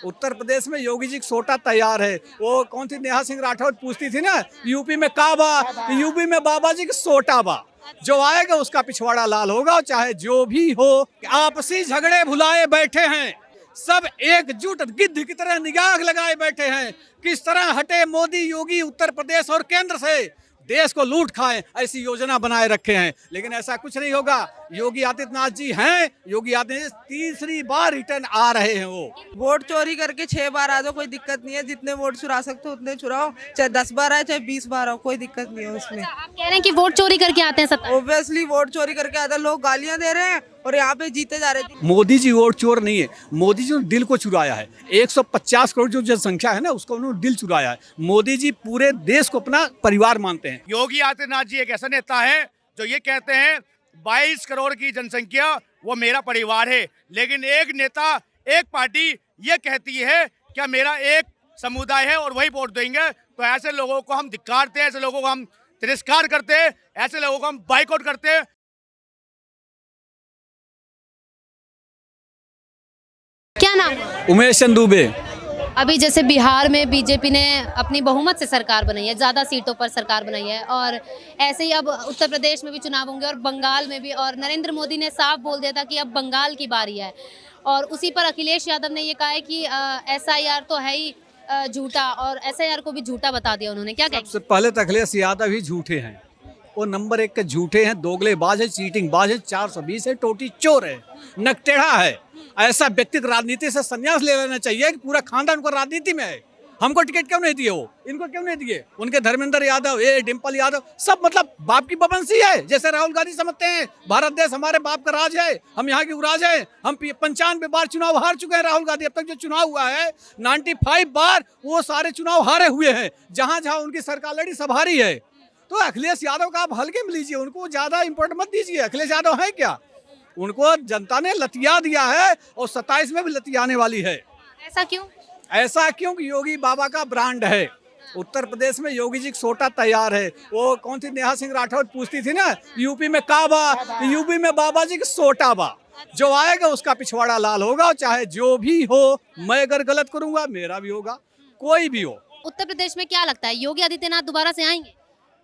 उत्तर प्रदेश में योगी जी सोटा तैयार है। वो कौन थी, नेहा सिंह राठौर पूछती थी ना, यूपी में काबा, यूपी में बाबा जी की सोटा बा। जो आएगा उसका पिछवाड़ा लाल होगा, चाहे जो भी हो। आपसी झगड़े भुलाए बैठे हैं, सब एकजुट गिद्ध की तरह निगाह लगाए बैठे हैं। किस तरह हटे मोदी योगी उत्तर प्रदेश और केंद्र से, देश को लूट खाएं, ऐसी योजना बनाए रखे हैं। लेकिन ऐसा कुछ नहीं होगा। योगी आदित्यनाथ जी हैं, योगी आदित्यनाथ तीसरी बार रिटर्न आ रहे हैं। वो वोट चोरी करके 6 बार आ जाओ, कोई दिक्कत नहीं है। जितने वोट चुरा सकते हो उतने चुराओ, चाहे 10 बार आए चाहे 20 बार आओ, कोई दिक्कत नहीं है उसमें। आप कह रहे हैं कि वोट चोरी करके आते हैं सत्ता। ऑब्वियसली वोट चोरी करके आते हैं, लोग गालियां दे रहे हैं और यहाँ पे जीते जा रहे थे। मोदी जी वोट चोर नहीं है। मोदी जी ने दिल को चुराया है। 150 करोड़ जो जनसंख्या है ना, उसका उन्होंने दिल चुराया है। मोदी जी पूरे देश को अपना परिवार मानते हैं। योगी आदित्यनाथ जी एक ऐसा नेता है जो ये कहते हैं 22 करोड़ की जनसंख्या वो मेरा परिवार है, लेकिन एक नेता, एक पार्टी ये कहती है क्या मेरा एक समुदाय है और वही वोट देंगे। तो ऐसे लोगों को हम धिक्कारते हैं, ऐसे लोगों को हम तिरस्कार करते हैं, ऐसे लोगों को हम बाइकआउट करते हैं। क्या नाम है? उमेश चंद दुबे। अभी जैसे बिहार में बीजेपी ने अपनी बहुमत से सरकार बनाई है, ज़्यादा सीटों पर सरकार बनाई है, और ऐसे ही अब उत्तर प्रदेश में भी चुनाव होंगे और बंगाल में भी। और नरेंद्र मोदी ने साफ बोल दिया था कि अब बंगाल की बारी है। और उसी पर अखिलेश यादव ने ये कहा है कि SIR तो है ही झूठा, और SIR को भी झूठा बता दिया उन्होंने। क्या सबसे पहले तो अखिलेश यादव ही झूठे हैं। वो नंबर 1 के झूठे हैं, दोगलेबाज है, चीटिंग बाज है, 420 है, टोटी चोर है, नकटेढ़ा है। ऐसा व्यक्ति राजनीति से संन्यास ले लेना चाहिए कि पूरा खानदान को राजनीति में है। हमको टिकट क्यों नहीं दिए, वो इनको क्यों नहीं दिए? उनके धर्मेंद्र यादव, ये डिम्पल यादव, सब मतलब बाप की बबंसी है। जैसे राहुल गांधी समझते हैं भारत देश हमारे बाप का राज है, हम यहाँ की उराज है। हम 95 बार चुनाव हार चुके हैं। राहुल गांधी अब तक जो चुनाव हुआ है 95 बार, वो सारे चुनाव हारे हुए हैं। जहां जहां उनकी सरकार लड़ी सब हारी है। तो अखिलेश यादव का आप हल्के में लीजिए, उनको ज्यादा इंपोर्टेंट मत दीजिए। अखिलेश यादव है क्या? उनको जनता ने लतिया दिया है और 27 में भी लतियाने वाली है। ऐसा क्यों? ऐसा क्यों कि योगी बाबा का ब्रांड है। उत्तर प्रदेश में योगी जी सोटा तैयार है। वो कौन थी, नेहा सिंह राठौर पूछती थी ना, यूपी में काबा, यूपी में बाबा जी की सोटा बा। जो आएगा उसका पिछवाड़ा लाल होगा, चाहे जो भी हो। मैं अगर गलत करूंगा मेरा भी होगा, कोई भी हो। उत्तर प्रदेश में क्या लगता है, योगी आदित्यनाथ दोबारा से आएंगे?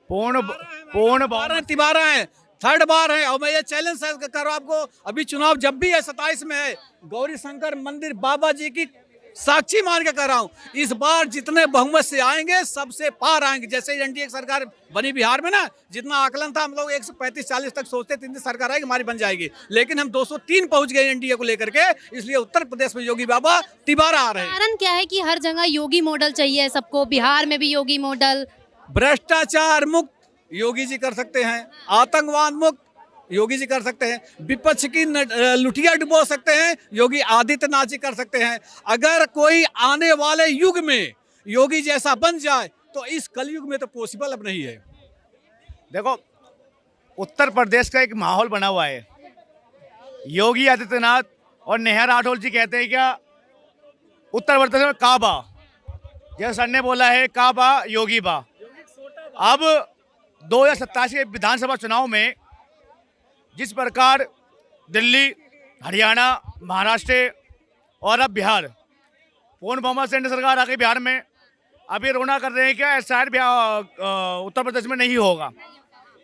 पूर्ण तिबारा है, 3rd बार है। और मैं ये चैलेंज कर रहा हूं आपको, अभी चुनाव जब भी है 27 में है, गौरी शंकर मंदिर बाबा जी की साक्षी मान के कह रहा हूँ, इस बार जितने बहुमत से आएंगे सबसे पार आएंगे। जैसे एनडीए सरकार बनी बिहार में ना, जितना आकलन था हम लोग 135-40 तक सोचते 3 सरकार आएगी हमारी बन जाएगी, लेकिन हम 203 पहुंच गए एनडीए को लेकर के। इसलिए उत्तर प्रदेश में योगी बाबा तिबारा आ रहे हैं। कारण क्या है कि हर जगह योगी मॉडल चाहिए सबको, बिहार में भी योगी मॉडल। भ्रष्टाचार मुक्त योगी जी कर सकते हैं, आतंकवाद मुक्त योगी जी कर सकते हैं, विपक्ष की लुटिया डुबो सकते हैं, योगी आदित्यनाथ जी कर सकते हैं। अगर कोई आने वाले युग में योगी जैसा बन जाए तो इस कलयुग में तो पॉसिबल अब नहीं है। देखो, उत्तर प्रदेश का एक माहौल बना हुआ है। योगी आदित्यनाथ और नेहा राठौर जी कहते हैं क्या उत्तर प्रदेश में काबा, जैसे सर ने बोला है काबा योगी बा। अब 2027 के विधानसभा चुनाव में जिस प्रकार दिल्ली, हरियाणा, महाराष्ट्र और अब बिहार पूर्ण बहुमत से सरकार आ गई बिहार में, अभी रोना कर रहे हैं क्या शायद उत्तर प्रदेश में नहीं होगा।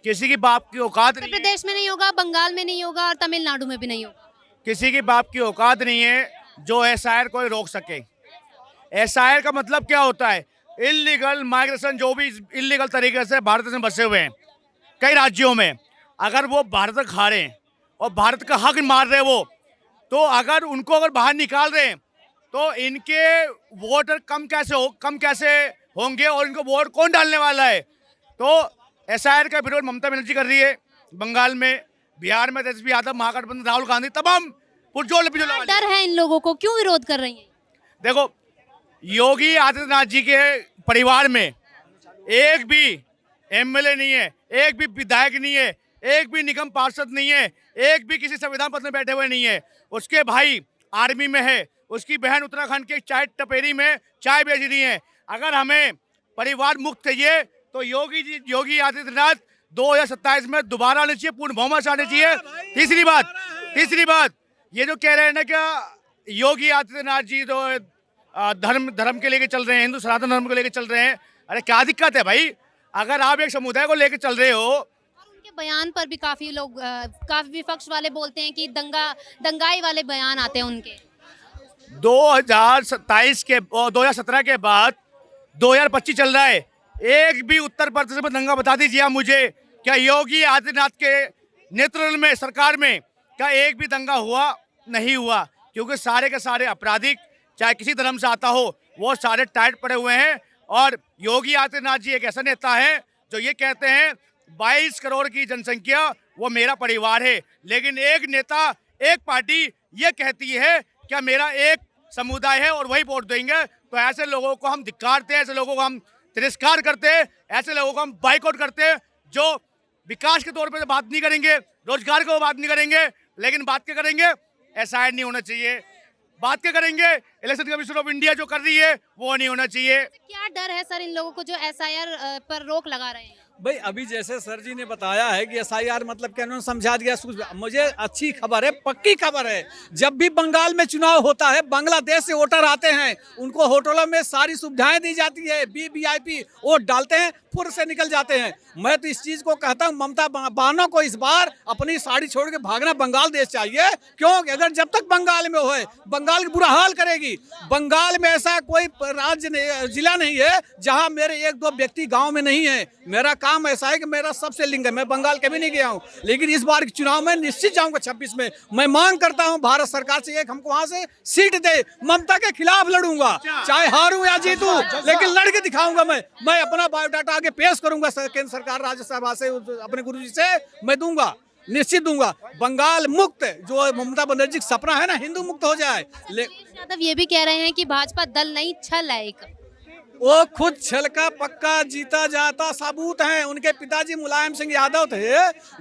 किसी की बाप की औकात नहीं, उत्तर प्रदेश में नहीं होगा, बंगाल में नहीं होगा, और तमिलनाडु में भी नहीं होगा। किसी की बाप की औकात नहीं है जो SIR को रोक सके। SIR का मतलब क्या होता है? इलीगल माइग्रेशन, जो भी इलीगल तरीके से भारत में बसे हुए हैं कई राज्यों में, अगर वो भारत का खा रहे हैं और भारत का हक मार रहे हैं वो, तो अगर उनको अगर बाहर निकाल रहे हैं तो इनके वोटर कम कैसे होंगे और इनको वोट कौन डालने वाला है? तो SIR का विरोध ममता बनर्जी कर रही है बंगाल में, बिहार में तेजस्वी यादव, महागठबंधन राहुल गांधी, तमाम पुरजोर डर है इन लोगों को, क्यों विरोध कर रही है? देखो, योगी आदित्यनाथ जी के परिवार में एक भी MLA नहीं है, एक भी विधायक नहीं है, एक भी निगम पार्षद नहीं है, एक भी किसी संविधान पद में बैठे हुए नहीं है। उसके भाई आर्मी में है, उसकी बहन उत्तराखंड के चाय टपेरी में चाय बेच रही है। अगर हमें परिवार मुक्त चाहिए तो योगी आदित्यनाथ 2027 में दोबारा आने चाहिए, पूर्ण बहुमत से आने चाहिए। तीसरी बात, ये जो कह रहे हैं ना क्या योगी आदित्यनाथ जी तो धर्म के लेके चल रहे हैं, हिंदू सनातन धर्म को लेके चल रहे हैं। अरे क्या दिक्कत है भाई, अगर आप एक समुदाय को लेके चल रहे हो। उनके बयान पर भी काफी लोग काफी विपक्ष वाले बोलते हैं कि दंगाई वाले बयान आते हैं उनके। 2027 के और 2017 के बाद 2025 चल रहा है, एक भी उत्तर प्रदेश में दंगा बता दीजिए आप मुझे। क्या योगी आदित्यनाथ के नेतृत्व में सरकार में क्या एक भी दंगा हुआ? नहीं हुआ, क्योंकि सारे के सारे आपराधिक चाहे किसी धर्म से आता हो वो सारे टाइट पड़े हुए हैं। और योगी आदित्यनाथ जी एक ऐसा नेता है जो ये कहते हैं 22 करोड़ की जनसंख्या वो मेरा परिवार है, लेकिन एक नेता एक पार्टी ये कहती है क्या मेरा एक समुदाय है और वही वोट देंगे। तो ऐसे लोगों को हम धिक्कारते हैं, ऐसे लोगों को हम तिरस्कार करते हैं, ऐसे लोगों को हम बाइकआउट करते हैं जो विकास के तौर पे बात नहीं करेंगे, रोजगार को बात नहीं करेंगे, लेकिन बात क्या करेंगे? एसआईआर नहीं होना चाहिए। बात क्या करेंगे? इलेक्शन कमीशन ऑफ इंडिया जो कर रही है वो नहीं होना चाहिए। क्या डर है सर इन लोगों को जो एसआईआर पर रोक लगा रहे हैं? भाई अभी जैसे सर जी ने बताया है कि एसआईआर मतलब क्या, उन्होंने समझा दिया। मुझे अच्छी खबर है, पक्की खबर है, जब भी बंगाल में चुनाव होता है बांग्लादेश से वोटर आते हैं, उनको होटलों में सारी सुविधाएं दी जाती है, वीवीआईपी वोट डालते हैं, फुर से निकल जाते हैं। मैं तो इस चीज को कहता हूँ ममता बहनों को इस बार अपनी साड़ी छोड़ के भागना बंगाल देश चाहिए। क्योंकि अगर जब तक बंगाल में हो बंगाल की बुरा हाल करेगी। बंगाल में ऐसा कोई राज्य जिला नहीं है जहाँ मेरे एक दो व्यक्ति गाँव में नहीं है। मेरा काम ऐसा है कि मेरा सबसे लिंक है, मैं बंगाल कभी नहीं गया हूँ, लेकिन इस बार के चुनाव में निश्चित जाऊंगा 26 में। मैं मांग करता हूँ भारत सरकार से एक हमको वहां से सीट दे, ममता के खिलाफ लड़ूंगा, चाहे हारूं या जीतूं, लेकिन लड़के दिखाऊंगा। मैं अपना बायोडाटा आगे पेश करूंगा केंद्र सरकार राज्यसभा से, अपने गुरुजी से मैं दूंगा, निश्चित दूंगा। बंगाल मुक्त जो ममता बनर्जी का सपना है ना, हिंदू मुक्त हो जाए। यादव ये भी कह रहे हैं कि भाजपा दल नहीं छल है एक। वो खुद छल का पक्का जीता जाता सबूत है। उनके पिताजी मुलायम सिंह यादव थे,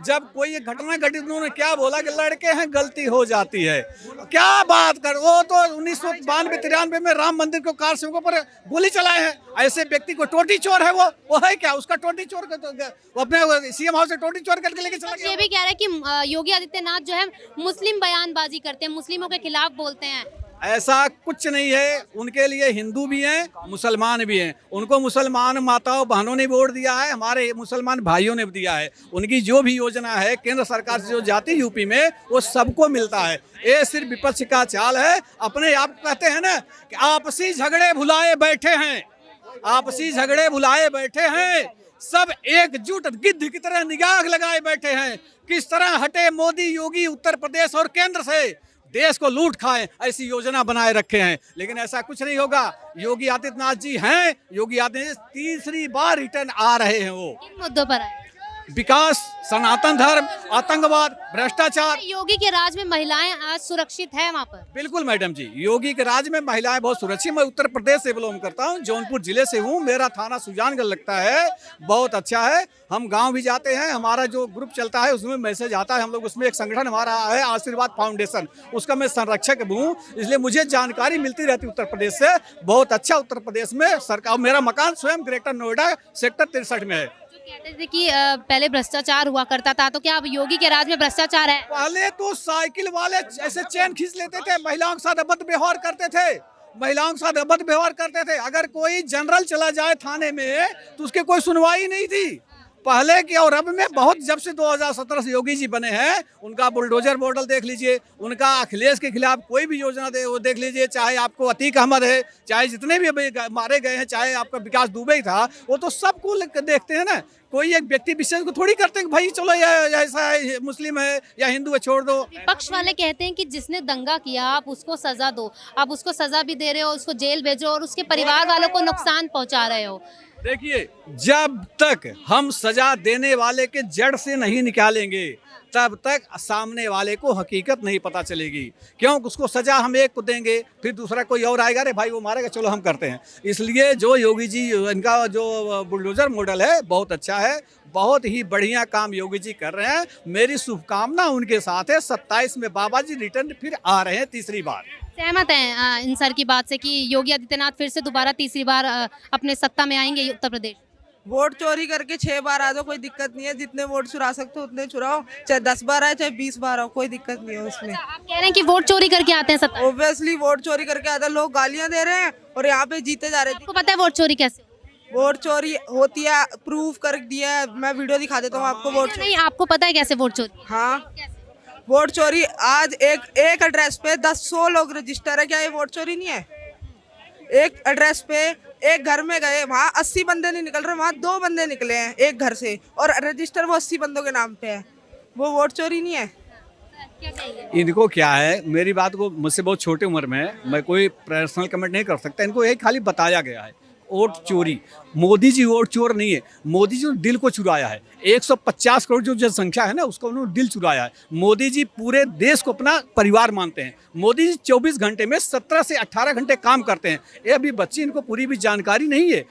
जब कोई घटना घटी उन्होंने क्या बोला कि लड़के हैं गलती हो जाती है। क्या बात कर, वो तो 1992-93 में राम मंदिर को कार सेवकों पर गोली चलाए हैं। ऐसे व्यक्ति को टोटी चोर है वो है क्या? उसका टोटी चोर वो अपने सीएम हाउस से टोटी चोर करके लेके चला गया। ये भी कह रहे हैं कि योगी आदित्यनाथ जो है मुस्लिम बयानबाजी करते हैं, मुस्लिमों के खिलाफ बोलते हैं। ऐसा कुछ नहीं है, उनके लिए हिंदू भी हैं मुसलमान भी हैं। उनको मुसलमान माताओं बहनों ने वोट दिया है, हमारे मुसलमान भाइयों ने दिया है। उनकी जो भी योजना है केंद्र सरकार से जो जाती यूपी में वो सबको मिलता है। ये सिर्फ विपक्ष का चाल है। अपने आप कहते हैं ना कि आपसी झगड़े भुलाए बैठे हैं, आपसी झगड़े भुलाए बैठे हैं, सब एकजुट गिद्ध की तरह निगाह लगाए बैठे हैं। किस तरह हटे मोदी योगी उत्तर प्रदेश और केंद्र से, देश को लूट खाएं, ऐसी योजना बनाए रखे हैं। लेकिन ऐसा कुछ नहीं होगा। योगी आदित्यनाथ जी हैं, योगी आदित्यनाथ तीसरी बार रिटर्न आ रहे हैं। वो किन मुद्दों पर आए? विकास, सनातन धर्म, आतंकवाद, भ्रष्टाचार। योगी के राज में महिलाएं आज सुरक्षित है वहाँ पर? बिल्कुल मैडम जी, योगी के राज में महिलाएं बहुत सुरक्षित। मैं उत्तर प्रदेश से बिलोंग करता हूँ, जौनपुर जिले से हूँ। मेरा थाना सुजानगढ़ लगता है, बहुत अच्छा है। हम गांव भी जाते हैं, हमारा जो ग्रुप चलता है उसमें मैसेज आता है। हम लोग उसमें एक संगठन हमारा है आशीर्वाद फाउंडेशन, उसका मैं संरक्षक हूँ, इसलिए मुझे जानकारी मिलती रहती उत्तर प्रदेश से। बहुत अच्छा उत्तर प्रदेश में सरकार। मेरा मकान स्वयं ग्रेटर नोएडा सेक्टर 63 में है। कहते थे कि पहले भ्रष्टाचार हुआ करता था, तो क्या अब योगी के राज में भ्रष्टाचार है? पहले तो साइकिल वाले ऐसे चैन खींच लेते थे, महिलाओं के साथ अभद्र व्यवहार करते थे, महिलाओं के साथ अभद्र व्यवहार करते थे। अगर कोई जनरल चला जाए थाने में तो उसके कोई सुनवाई नहीं थी पहले की। और अब में बहुत, जब से 2017 से योगी जी बने हैं, उनका बुलडोजर मॉडल देख लीजिए, उनका अखिलेश के खिलाफ कोई भी योजना दे वो देख लीजिए, चाहे आपको अतीक अहमद है, चाहे जितने भी अभी मारे गए हैं, चाहे आपका विकास दुबे था, वो तो सबको देखते हैं ना। कोई एक व्यक्ति विशेष को थोड़ी करते हैं कि भाई चलो यह ऐसा है, मुस्लिम है या हिंदू है, छोड़ दो। विपक्ष वाले कहते हैं कि जिसने दंगा किया आप उसको सजा दो, आप उसको सजा भी दे रहे हो, उसको जेल भेजो और उसके परिवार वालों को नुकसान पहुंचा रहे हो। देखिए, जब तक हम सजा देने वाले के जड़ से नहीं निकालेंगे तब तक सामने वाले को हकीकत नहीं पता चलेगी। क्यों? उसको सजा हम एक को देंगे, फिर दूसरा कोई और आएगा, अरे भाई वो मारेगा, चलो हम करते हैं। इसलिए जो योगी जी, इनका जो बुलडोजर मॉडल है बहुत अच्छा है, बहुत ही बढ़िया काम योगी जी कर रहे हैं। मेरी शुभकामना उनके साथ है। 27 में बाबा जी रिटर्न फिर आ रहे हैं तीसरी बार। सहमत हैं इन सर की बात से कि योगी आदित्यनाथ फिर से दोबारा तीसरी बार अपने सत्ता में आएंगे उत्तर प्रदेश? वोट चोरी करके 6 बार आ जाओ, कोई दिक्कत नहीं है। जितने वोट चुरा सकते हो उतने चुराओ, चाहे 10 बार आए चाहे 20 बार आओ, कोई दिक्कत नहीं है उसमें। आप कह रहे हैं कि वोट चोरी करके आते हैं सत्ता। ऑब्वियसली वोट चोरी करके आते हैं, लोग गालियां दे रहे हैं और यहाँ पे जीते जा रहे आपको पता है वोट चोरी कैसे होती थे। वोट चोरी होती है, प्रूफ कर दिया है, मैं वीडियो दिखा देता हूँ आपको। वोट है? नहीं, आपको पता है कैसे वोट चोरी? हाँ, वोट चोरी आज एक एड्रेस पे 100 लोग रजिस्टर है, क्या ये वोट चोरी नहीं है? एक एड्रेस पे एक घर में गए, वहाँ 80 बंदे नहीं निकल रहे, वहाँ 2 बंदे निकले हैं एक घर से, और रजिस्टर वो 80 बंदों के नाम पे है। वो वोट चोरी नहीं है? क्या कहेंगे? इनको क्या है, मेरी बात को मुझसे बहुत छोटी उम्र में है, मैं कोई पर्सनल कमेंट नहीं कर सकता। इनको यही खाली बताया गया है वोट चोरी। मोदी जी वोट चोर नहीं है, मोदी जी ने दिल को चुराया है। 150 करोड़ जो जनसंख्या है ना, उसका उन्होंने दिल चुराया है। मोदी जी पूरे देश को अपना परिवार मानते हैं। मोदी जी 24 घंटे में 17 से 18 घंटे काम करते हैं। ये अभी बच्ची, इनको पूरी भी जानकारी नहीं है।